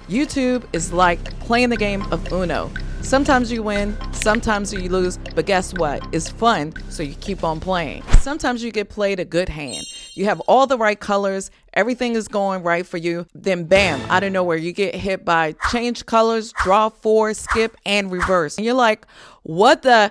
YouTube is like playing the game of Uno. Sometimes you win, sometimes you lose, but guess what? It's fun, so you keep on playing. Sometimes you get played a good hand. You have all the right colors, everything is going right for you, then bam, out of nowhere, you get hit by change colors, draw 4, skip, and reverse. And you're like, what the?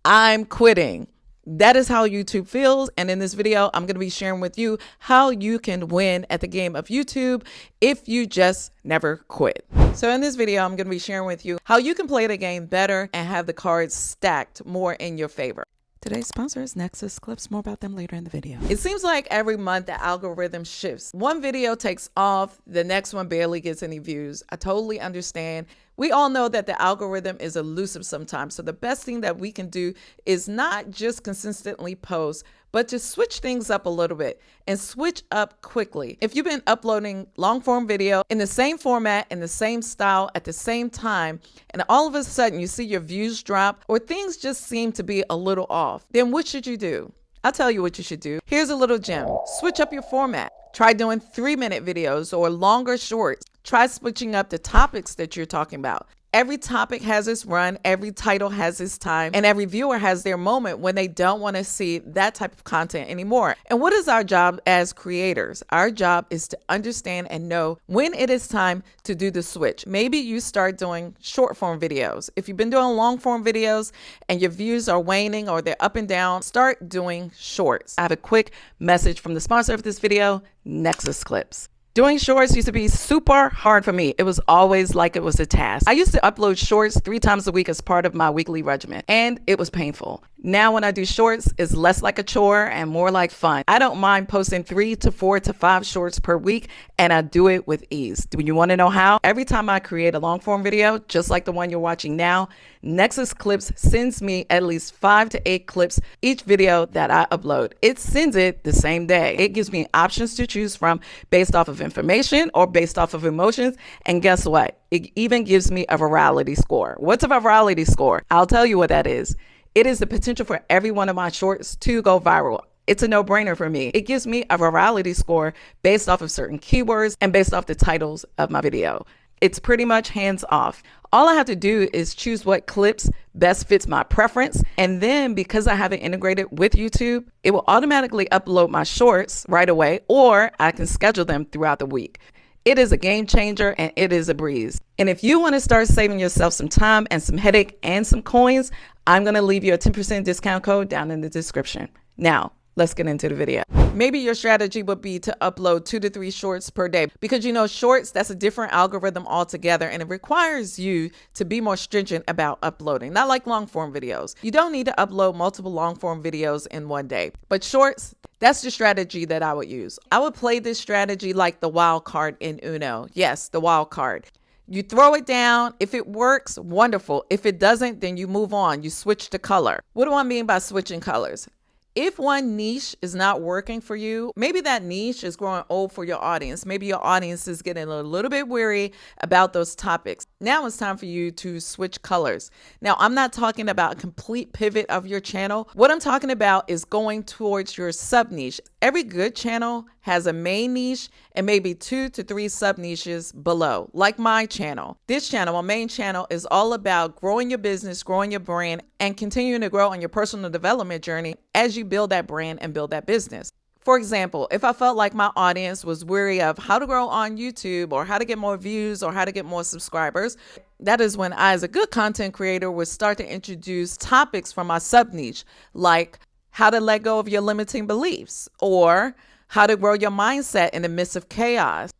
I'm quitting. That is how YouTube feels, and in this video I'm going to be sharing with you how you can win at the game of YouTube if you just never quit. So in this video I'm going to be sharing with you how you can play the game better and have the cards stacked more in your favor. Today's sponsor is Nexus Clips. More about them later in the video. It seems like every month the algorithm shifts. One video takes off, the next one barely gets any views. I totally understand. We all know that the algorithm is elusive sometimes. So the best thing that we can do is not just consistently post, but to switch things up a little bit and switch up quickly. If you've been uploading long form video in the same format, in the same style at the same time, and all of a sudden you see your views drop or things just seem to be a little off, then what should you do? I'll tell you what you should do. Here's a little gem. Switch up your format. Try doing 3-minute videos or longer shorts. Try switching up the topics that you're talking about. Every topic has its run, every title has its time, and every viewer has their moment when they don't want to see that type of content anymore. And what is our job as creators? Our job is to understand and know when it is time to do the switch. Maybe you start doing short form videos. If you've been doing long form videos and your views are waning or they're up and down, start doing shorts. I have a quick message from the sponsor of this video, Nexus Clips. Doing shorts used to be super hard for me. It was always like it was a task. I used to upload shorts 3 times a week as part of my weekly regimen, and it was painful. Now when I do shorts, it's less like a chore and more like fun. I don't mind posting 3 to 4 to 5 shorts per week, and I do it with ease. Do you want to know how? Every time I create a long form video, just like the one you're watching now, Nexus Clips sends me at least 5 to 8 clips each video that I upload. It sends it the same day. It gives me options to choose from based off of information or based off of emotions. And guess what? It even gives me a virality score. What's a virality score? I'll tell you what that is. It is the potential for every one of my shorts to go viral. It's a no-brainer for me. It gives me a virality score based off of certain keywords and based off the titles of my video. It's pretty much hands off. All I have to do is choose what clips best fits my preference. And then because I have it integrated with YouTube, it will automatically upload my shorts right away, or I can schedule them throughout the week. It is a game changer and it is a breeze. And if you want to start saving yourself some time and some headache and some coins, I'm going to leave you a 10% discount code down in the description. Now, let's get into the video. Maybe your strategy would be to upload 2 to 3 shorts per day because you know shorts, that's a different algorithm altogether, and it requires you to be more stringent about uploading, not like long form videos. You don't need to upload multiple long form videos in one day, but shorts, that's the strategy that I would use. I would play this strategy like the wild card in Uno. Yes, the wild card. You throw it down. If it works, wonderful. If it doesn't, then you move on. You switch the color. What do I mean by switching colors? If one niche is not working for you, maybe that niche is growing old for your audience. Maybe your audience is getting a little bit weary about those topics. Now it's time for you to switch colors. Now, I'm not talking about a complete pivot of your channel. What I'm talking about is going towards your sub niche. Every good channel has a main niche and maybe 2 to 3 sub niches below, like my channel. This channel, my main channel, is all about growing your business, growing your brand, and continuing to grow on your personal development journey as you build that brand and build that business. For example, if I felt like my audience was weary of how to grow on YouTube or how to get more views or how to get more subscribers, that is when I, as a good content creator, would start to introduce topics from my sub niche, like how to let go of your limiting beliefs, or how to grow your mindset in the midst of chaos,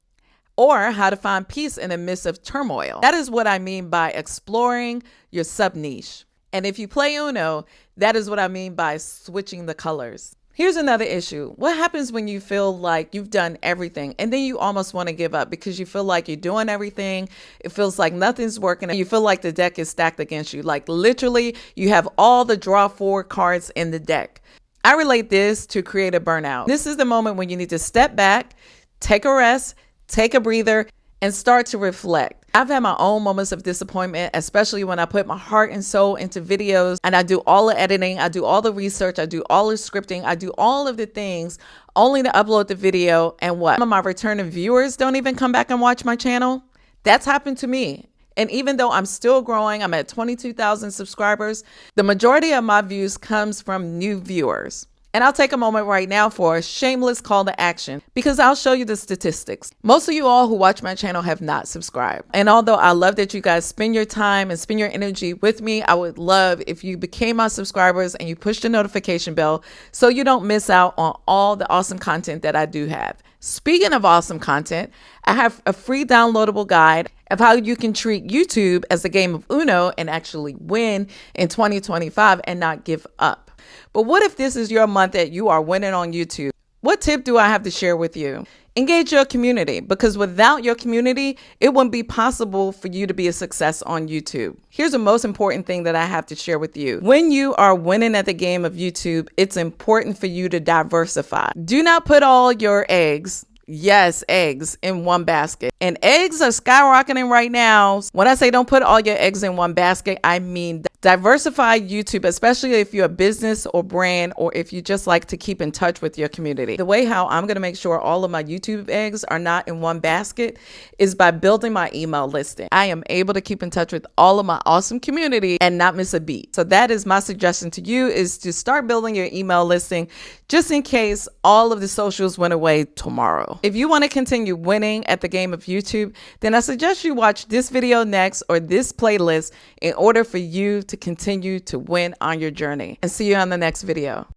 or how to find peace in the midst of turmoil. That is what I mean by exploring your sub niche. And if you play Uno, that is what I mean by switching the colors. Here's another issue. What happens when you feel like you've done everything and then you almost want to give up because you feel like you're doing everything? It feels like nothing's working and you feel like the deck is stacked against you. Like literally you have all the draw 4 cards in the deck. I relate this to creative burnout. This is the moment when you need to step back, take a rest, take a breather, and start to reflect. I've had my own moments of disappointment, especially when I put my heart and soul into videos and I do all the editing, I do all the research, I do all the scripting, I do all of the things only to upload the video. And what? Some of my returning viewers don't even come back and watch my channel. That's happened to me. And even though I'm still growing, I'm at 22,000 subscribers, the majority of my views comes from new viewers. And I'll take a moment right now for a shameless call to action because I'll show you the statistics. Most of you all who watch my channel have not subscribed. And although I love that you guys spend your time and spend your energy with me, I would love if you became my subscribers and you push the notification bell so you don't miss out on all the awesome content that I do have. Speaking of awesome content, I have a free downloadable guide of how you can treat YouTube as a game of Uno and actually win in 2025 and not give up. But what if this is your month that you are winning on YouTube? What tip do I have to share with you? Engage your community, because without your community, it wouldn't be possible for you to be a success on YouTube. Here's the most important thing that I have to share with you. When you are winning at the game of YouTube, it's important for you to diversify. Do not put all your eggs, yes, eggs, in one basket. And eggs are skyrocketing right now. When I say don't put all your eggs in one basket, I mean diversify YouTube, especially if you're a business or brand, or if you just like to keep in touch with your community. The way how I'm going to make sure all of my YouTube eggs are not in one basket is by building my email listing. I am able to keep in touch with all of my awesome community and not miss a beat. So that is my suggestion to you, is to start building your email listing just in case all of the socials went away tomorrow. If you want to continue winning at the game of YouTube, then I suggest you watch this video next or this playlist in order for you to continue to win on your journey. And see you on the next video.